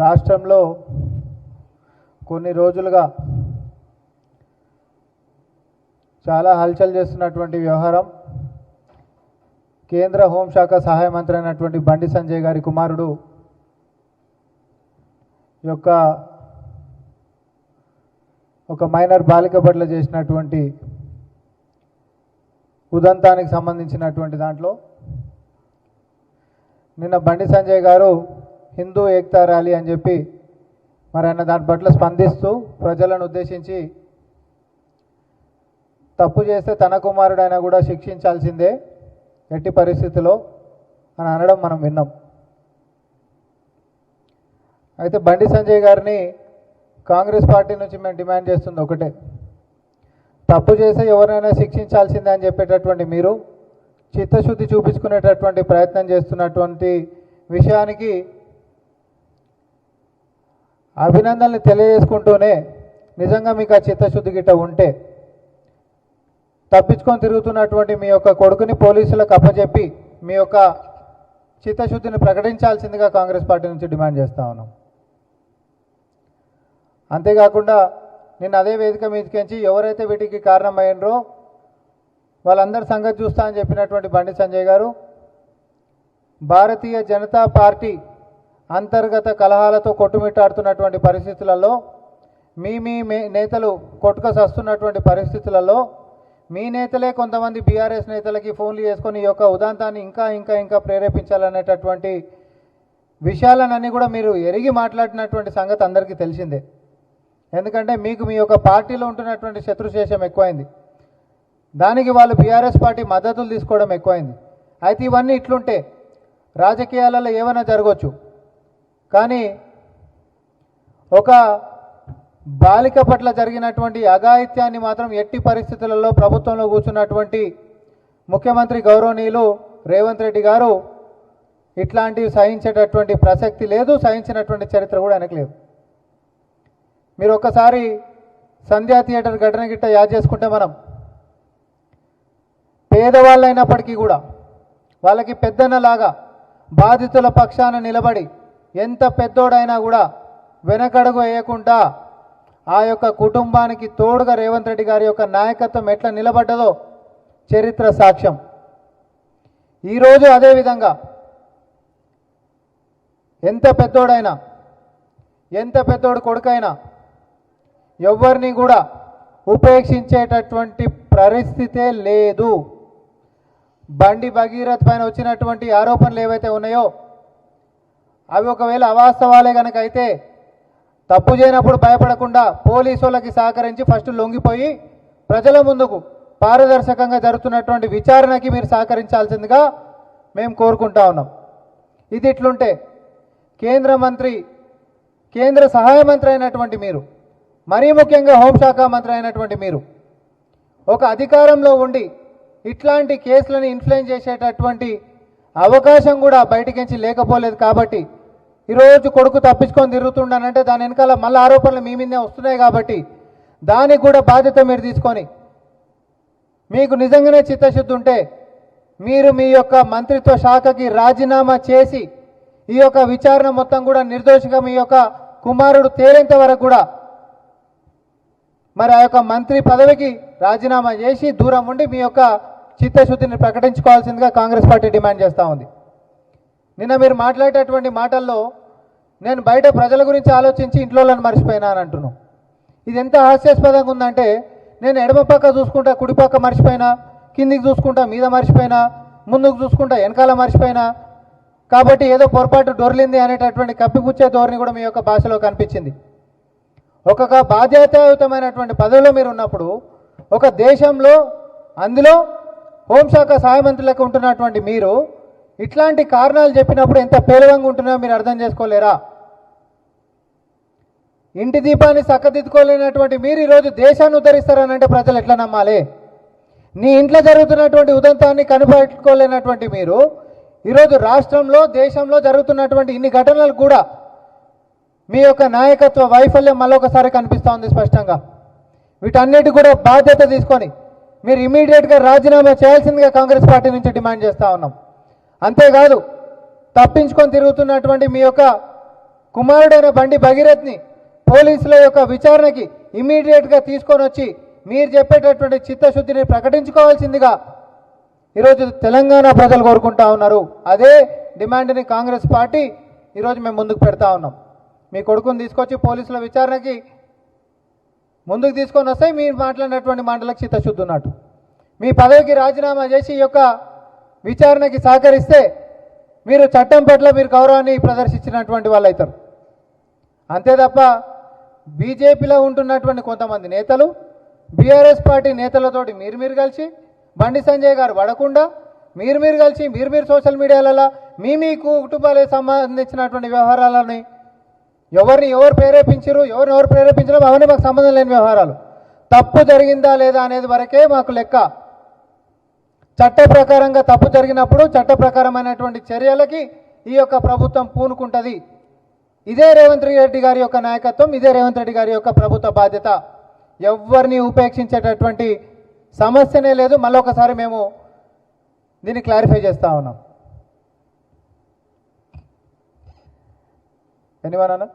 రాష్ట్రంలో కొన్ని రోజులుగా చాలా హల్చల్ చేస్తున్నటువంటి వ్యవహారం కేంద్ర హోంశాఖ సహాయ మంత్రి అయినటువంటి బండి సంజయ్ గారి కుమారుడు యొక్క ఒక మైనర్ బాలిక పట్ల చేసినటువంటి ఉదంతానికి సంబంధించినటువంటి దాంట్లో నిన్న బండి సంజయ్ గారు హిందూ ఏక్తా ర్యాలీ అని చెప్పి మరి ఆయన దాని పట్ల స్పందిస్తూ ప్రజలను ఉద్దేశించి తప్పు చేస్తే తన కుమారుడైనా కూడా శిక్షించాల్సిందే ఎట్టి పరిస్థితిలో అని అనడం మనం విన్నాం. అయితే బండి సంజయ్ గారిని కాంగ్రెస్ పార్టీ నుంచి మేము డిమాండ్ చేస్తుంది ఒకటే, తప్పు చేస్తే ఎవరైనా శిక్షించాల్సిందే అని చెప్పేటటువంటి మీరు చిత్తశుద్ధి చూపించుకునేటటువంటి ప్రయత్నం చేస్తున్నటువంటి విషయానికి అభినందనలు తెలియజేసుకుంటూనే నిజంగా మీకు ఆ చిత్తశుద్ధి గిట్ట ఉంటే తప్పించుకొని తిరుగుతున్నటువంటి మీ యొక్క కొడుకుని పోలీసులకు అప్పచెప్పి మీ యొక్క చిత్తశుద్ధిని ప్రకటించాల్సిందిగా కాంగ్రెస్ పార్టీ నుంచి డిమాండ్ చేస్తూ ఉన్నాం. అంతేకాకుండా నిన్న అదే వేదిక మీదకించి ఎవరైతే వీటికి కారణమైనరో వాళ్ళందరి సంగతి చూస్తా అని చెప్పినటువంటి బండి సంజయ్ గారు భారతీయ జనతా పార్టీ అంతర్గత కలహాలతో కొట్టుమిట్టాడుతున్నటువంటి పరిస్థితులలో మీ నేతలు కొట్టుకసస్తున్నటువంటి పరిస్థితులలో మీ నేతలే కొంతమంది బీఆర్ఎస్ నేతలకి ఫోన్లు చేసుకొని ఈ యొక్క ఉదాంతాన్ని ఇంకా ప్రేరేపించాలనేటటువంటి విషయాలన్నీ కూడా మీరు ఎరిగి మాట్లాడినటువంటి సంగతి అందరికీ తెలిసిందే. ఎందుకంటే మీకు మీ యొక్క పార్టీలో ఉంటున్నటువంటి శత్రుశేషం ఎక్కువైంది, దానికి వాళ్ళు బీఆర్ఎస్ పార్టీ మద్దతులు తీసుకోవడం ఎక్కువైంది. అయితే ఇవన్నీ ఇట్లుంటే రాజకీయాలలో ఏమైనా జరగవచ్చు, కానీ ఒక బాలిక పట్ల జరిగినటువంటి అఘాయిత్యాన్ని మాత్రం ఎట్టి పరిస్థితులలో ప్రభుత్వంలో కూర్చున్నటువంటి ముఖ్యమంత్రి గౌరవనీయులు రేవంత్ రెడ్డి గారు ఇట్లాంటివి సహించేటటువంటి ప్రసక్తి లేదు, సహించినటువంటి చరిత్ర కూడా ఆయనకు లేదు. మీరు ఒక్కసారి సంధ్యా థియేటర్ ఘటన గిట్ట యాద్ చేసుకుంటే మనం పేదవాళ్ళైనప్పటికీ కూడా వాళ్ళకి పెద్దన్నలాగా బాధితుల పక్షాన నిలబడి ఎంత పెద్దోడైనా కూడా వెనకడుగు వేయకుండా ఆ యొక్క కుటుంబానికి తోడుగా రేవంత్ రెడ్డి గారి యొక్క నాయకత్వం ఎట్లా నిలబడ్డదో చరిత్ర సాక్ష్యం. ఈరోజు అదేవిధంగా ఎంత పెద్దోడు కొడుకైనా ఎవరిని కూడా ఉపేక్షించేటటువంటి పరిస్థితే లేదు. బండి భగీరథ్ పైన వచ్చినటువంటి ఆరోపణలు ఏవైతే ఉన్నాయో అవి ఒకవేళ అవాస్తవాలే కనుక అయితే తప్పు చేయనప్పుడు భయపడకుండా పోలీసులకి సహకరించి ఫస్ట్ లొంగిపోయి ప్రజల ముందుకు పారదర్శకంగా జరుగుతున్నటువంటి విచారణకి మీరు సహకరించాల్సిందిగా మేము కోరుకుంటా ఉన్నాం. ఇది ఇట్లుంటే కేంద్ర సహాయ మంత్రి అయినటువంటి మీరు, మరీ ముఖ్యంగా హోంశాఖ మంత్రి అయినటువంటి మీరు ఒక అధికారంలో ఉండి ఇట్లాంటి కేసులను ఇన్ఫ్లుయెన్స్ చేసేటటువంటి అవకాశం కూడా బయటికించి లేకపోలేదు. కాబట్టి ఈరోజు కొడుకు తప్పించుకొని తిరుగుతుండనంటే దాని వెనకాల మళ్ళీ ఆరోపణలు మీ మీదే వస్తున్నాయి. కాబట్టి దానికి కూడా బాధ్యత మీరు తీసుకొని మీకు నిజంగానే చిత్తశుద్ధి ఉంటే మీరు మీ యొక్క మంత్రిత్వ శాఖకి రాజీనామా చేసి ఈ యొక్క విచారణ మొత్తం కూడా నిర్దోషిగా మీ యొక్క కుమారుడు తేలేంత వరకు కూడా మరి ఆ యొక్క మంత్రి పదవికి రాజీనామా చేసి దూరం ఉండి మీ యొక్క చిత్తశుద్ధిని ప్రకటించుకోవాల్సిందిగా కాంగ్రెస్ పార్టీ డిమాండ్ చేస్తూ ఉంది. నిన్న మీరు మాట్లాడేటటువంటి మాటల్లో నేను బయట ప్రజల గురించి ఆలోచించి ఇంట్లో మర్చిపోయినా అని అంటున్నాను. ఇది ఎంత హాస్యాస్పదంగా ఉందంటే నేను ఎడమ పక్క చూసుకుంటా కుడి పక్క మర్చిపోయినా, కిందికి చూసుకుంటా మీద మర్చిపోయినా, ముందుకు చూసుకుంటా వెనకాల మర్చిపోయినా, కాబట్టి ఏదో పొరపాటు దొరికింది అనేటటువంటి కప్పిపుచ్చే ధోరణి కూడా మీ యొక్క భాషలో కనిపించింది. ఒక బాధ్యతాయుతమైనటువంటి పదవిలో మీరు ఉన్నప్పుడు ఒక దేశంలో అందులో హోంశాఖ సహాయ మంత్రులకు ఉంటున్నటువంటి మీరు ఇట్లాంటి కారణాలు చెప్పినప్పుడు ఎంత పేలవంగా ఉంటున్నారో మీరు అర్థం చేసుకోలేరా? ఇంటి దీపాన్ని చక్కదిద్దుకోలేనటువంటి మీరు ఈరోజు దేశాన్ని ఉద్ధరిస్తారనంటే ప్రజలు ఎట్లా నమ్మాలి? నీ ఇంట్లో జరుగుతున్నటువంటి ఉదంతాన్ని కనిపెట్టుకోలేనటువంటి మీరు ఈరోజు రాష్ట్రంలో దేశంలో జరుగుతున్నటువంటి ఇన్ని ఘటనలు కూడా మీ యొక్క నాయకత్వ వైఫల్యం మళ్ళొకసారి కనిపిస్తూ ఉంది స్పష్టంగా. వీటన్నిటి కూడా బాధ్యత తీసుకొని మీరు ఇమీడియట్గా రాజీనామా చేయాల్సిందిగా కాంగ్రెస్ పార్టీ నుంచి డిమాండ్ చేస్తూ ఉన్నాం. అంతేకాదు తప్పించుకొని తిరుగుతున్నటువంటి మీ యొక్క కుమారుడైన బండి భగీరథ్ని పోలీసుల యొక్క విచారణకి ఇమీడియట్గా తీసుకొని వచ్చి మీరు చెప్పేటటువంటి చిత్తశుద్ధిని ప్రకటించుకోవాల్సిందిగా ఈరోజు తెలంగాణ ప్రజలు కోరుకుంటా ఉన్నారు. అదే డిమాండ్ని కాంగ్రెస్ పార్టీ ఈరోజు మేము ముందుకు పెడతా ఉన్నాం. మీ కొడుకుని తీసుకొచ్చి పోలీసుల విచారణకి ముందుకు తీసుకొని వస్తే మీరు మాట్లాడినటువంటి మాటలకు చిత్తశుద్ధి ఉన్నట్టు. మీ పదవికి రాజీనామా చేసి ఈ యొక్క విచారణకి సహకరిస్తే మీరు చట్టం పట్ల మీరు గౌరవాన్ని ప్రదర్శించినటువంటి వాళ్ళు అవుతారు. అంతే తప్ప బీజేపీలో ఉంటున్నటువంటి కొంతమంది నేతలు బీఆర్ఎస్ పార్టీ నేతలతోటి మీరు కలిసి బండి సంజయ్ గారు పడకుండా మీరు కలిసి మీరు సోషల్ మీడియాలలో మీ కుటుంబాలకు సంబంధించినటువంటి వ్యవహారాలని ఎవరు ప్రేరేపించరు ఎవరు ప్రేరేపించడం అవన్నీ మాకు సంబంధం లేని వ్యవహారాలు. తప్పు జరిగిందా లేదా అనేది వరకే మాకు లెక్క. చట్ట ప్రకారంగా తప్పు జరిగినప్పుడు చట్ట ప్రకారమైనటువంటి చర్యలకి ఈ యొక్క ప్రభుత్వం పూనుకుంటుంది. ఇదే రేవంత్ రెడ్డి గారి యొక్క నాయకత్వం, ఇదే రేవంత్ రెడ్డి గారి యొక్క ప్రభుత్వ బాధ్యత. ఎవరిని ఉపేక్షించేటటువంటి సమస్యనే లేదు. మళ్ళొకసారి మేము దీన్ని క్లారిఫై చేస్తూ ఉన్నాం. ఎనివన్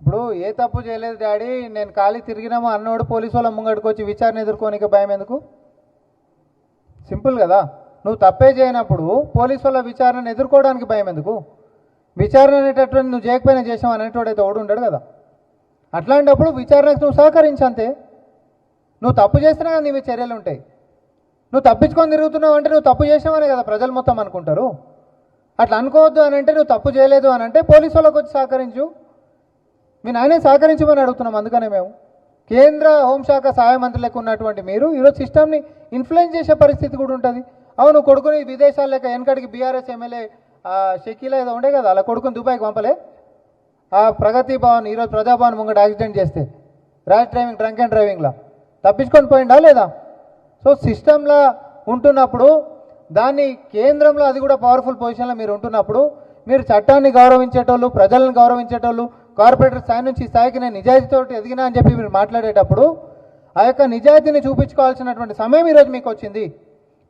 ఇప్పుడు ఏ తప్పు చేయలేదు డాడీ, నేను ఖాళీ తిరిగినామో అన్నోడు పోలీసు వాళ్ళ ముంగడికి వచ్చి విచారణ ఎదుర్కోనికి భయం ఎందుకు? సింపుల్ కదా. నువ్వు తప్పే చేయనప్పుడు పోలీసు వాళ్ళ విచారణను ఎదుర్కోవడానికి భయం ఎందుకు? విచారణ అనేటటువంటి నువ్వు చేయకపోయినా చేసావు అనేటోడైతే ఓడు ఉండడు కదా. అట్లాంటప్పుడు విచారణకు నువ్వు సహకరించంతే. నువ్వు తప్పు చేసినా కానీ నీ మీద చర్యలు ఉంటాయి. నువ్వు తప్పించుకొని తిరుగుతున్నావు అంటే నువ్వు తప్పు చేసావనే కదా ప్రజలు మొత్తం అనుకుంటారు. అట్లా అనుకోవద్దు అని అంటే నువ్వు తప్పు చేయలేదు అని అంటే పోలీసు వాళ్ళకి వచ్చి సహకరించు. మీ నాయనే సహకరించమని అడుగుతున్నాం. అందుకనే మేము కేంద్ర హోంశాఖ సహాయ మంత్రి లెక్క ఉన్నటువంటి మీరు ఈరోజు సిస్టమ్ని ఇన్ఫ్లుయెన్స్ చేసే పరిస్థితి కూడా ఉంటుంది. అవును, కొడుకుని విదేశాల లెక్క వెనకడికి బీఆర్ఎస్ ఎమ్మెల్యే షకీలా ఏదో ఉండే కదా, అలా కొడుకుని దుబాయ్కి పంపలే. ఆ ప్రగతి భవన్ ఈరోజు ప్రజాభవన్ ముంగట యాక్సిడెంట్ చేస్తే డ్రంక్ అండ్ డ్రైవింగ్లా తప్పించుకొని పోయిందా లేదా? సో సిస్టంలో ఉంటున్నప్పుడు దాన్ని కేంద్రంలో అది కూడా పవర్ఫుల్ పొజిషన్లో మీరు ఉంటున్నప్పుడు మీరు చట్టాన్ని గౌరవించేటోళ్ళు, ప్రజలను గౌరవించేటోళ్ళు, కార్పొరేటర్ స్థాయి నుంచి స్థాయికి నేను నిజాయితీతో ఎదిగినా అని చెప్పి మీరు మాట్లాడేటప్పుడు ఆ యొక్క నిజాయితీని చూపించుకోవాల్సినటువంటి సమయం ఈరోజు మీకు వచ్చింది.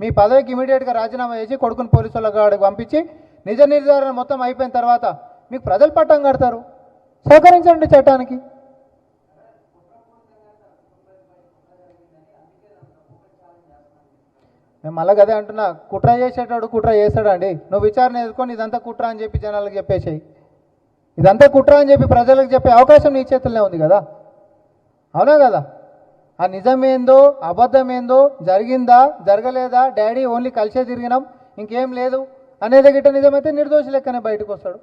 మీ పదవికి ఇమీడియట్గా రాజీనామా చేసి కొడుకుని పోలీసు వాళ్ళకి పంపించి నిజ నిర్ధారణ మొత్తం అయిపోయిన తర్వాత మీకు ప్రజలు పట్టం కడతారు. సహకరించండి చట్టానికి. నేను మళ్ళీ అదే అంటున్నా, కుట్ర చేసేటాడు కుట్ర చేస్తాడండి. నువ్వు విచారణ ఎదుర్కొని ఇదంతా కుట్ర అని చెప్పి జనాలకు చెప్పేసేయి. ఇదంతా కుట్ర అని చెప్పి ప్రజలకు చెప్పే అవకాశం నీ చేతుల్లో ఉంది కదా. అవునా కదా? ఆ నిజమేందో అబద్ధమేందో, జరిగిందా జరగలేదా, డాడీ ఓన్లీ కలిసే తిరిగినాం ఇంకేం లేదు అనేది గిట్ట నిజమైతే నిర్దోషి లెక్కనే బయటకు వస్తాడు.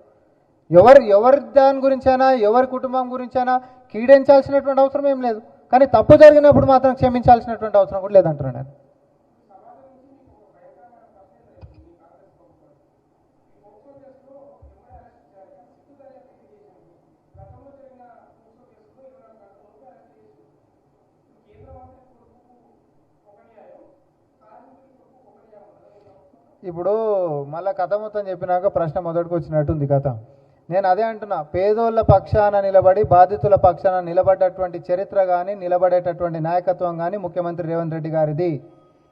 ఎవరి దాని గురించైనా ఎవరి కుటుంబం గురించైనా కీడించాల్సినటువంటి అవసరం ఏం లేదు. కానీ తప్పు జరిగినప్పుడు మాత్రం క్షమించాల్సినటువంటి అవసరం కూడా లేదంటున్నాను నేను. ఇప్పుడు మళ్ళీ కథ మొత్తం చెప్పినాక ప్రశ్న మొదటికి వచ్చినట్టుంది కథ. నేను అదే అంటున్నా, పేదోళ్ళ పక్షాన నిలబడి బాధితుల పక్షాన నిలబడ్డటువంటి చరిత్ర కానీ నిలబడేటటువంటి నాయకత్వం కానీ ముఖ్యమంత్రి రేవంత్ రెడ్డి గారిది.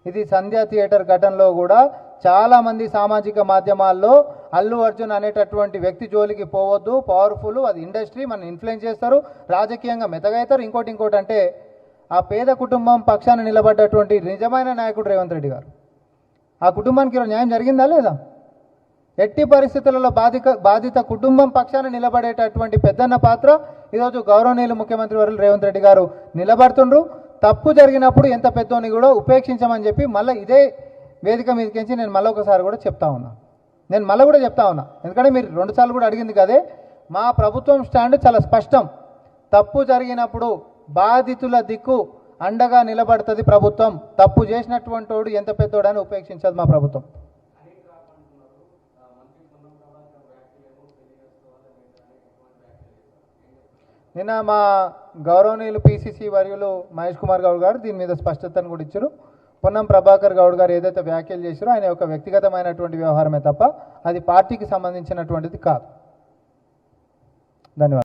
ఇది సంధ్యా థియేటర్ ఘటనలో కూడా చాలామంది సామాజిక మాధ్యమాల్లో అల్లు అర్జున్ అనేటటువంటి వ్యక్తి జోలికి పోవద్దు, పవర్ఫుల్, అది ఇండస్ట్రీ, మనం ఇన్ఫ్లుయెన్స్ చేస్తారు, రాజకీయంగా మెతగవుతారు, ఇంకోటి అంటే ఆ పేద కుటుంబం పక్షాన నిలబడ్డటువంటి నిజమైన నాయకుడు రేవంత్ రెడ్డి గారు. ఆ కుటుంబానికి ఈరోజు న్యాయం జరిగిందా లేదా? ఎట్టి పరిస్థితులలో బాధిత కుటుంబం పక్షాన నిలబడేటటువంటి పెద్దన్న పాత్ర ఈరోజు గౌరవనీయులు ముఖ్యమంత్రి వర్యులు రేవంత్ రెడ్డి గారు నిలబడుతుండ్రు. తప్పు జరిగినప్పుడు ఎంత పెద్దోని కూడా ఉపేక్షించమని చెప్పి మళ్ళీ ఇదే వేదిక మీదకించి నేను మళ్ళీ ఒకసారి కూడా చెప్తా ఉన్నా. ఎందుకంటే మీరు 2 సార్లు కూడా అడిగింది కదే. మా ప్రభుత్వం స్టాండ్ చాలా స్పష్టం. తప్పు జరిగినప్పుడు బాధితుల దిక్కు అండగా నిలబడుతుంది ప్రభుత్వం. తప్పు చేసినటువంటి వాడు ఎంత పెద్దోడని ఉపేక్షించదు మా ప్రభుత్వం. నిన్న మా గౌరవనీయులు పిసిసి వర్యులు మహేష్ కుమార్ గౌడ్ గారు దీని మీద స్పష్టతను కూడా ఇచ్చారు. పొన్నం ప్రభాకర్ గౌడ్ గారు ఏదైతే వ్యాఖ్యలు చేశారో ఆయన యొక్క వ్యక్తిగతమైనటువంటి వ్యవహారమే తప్ప అది పార్టీకి సంబంధించినటువంటిది కాదు. ధన్యవాదాలు.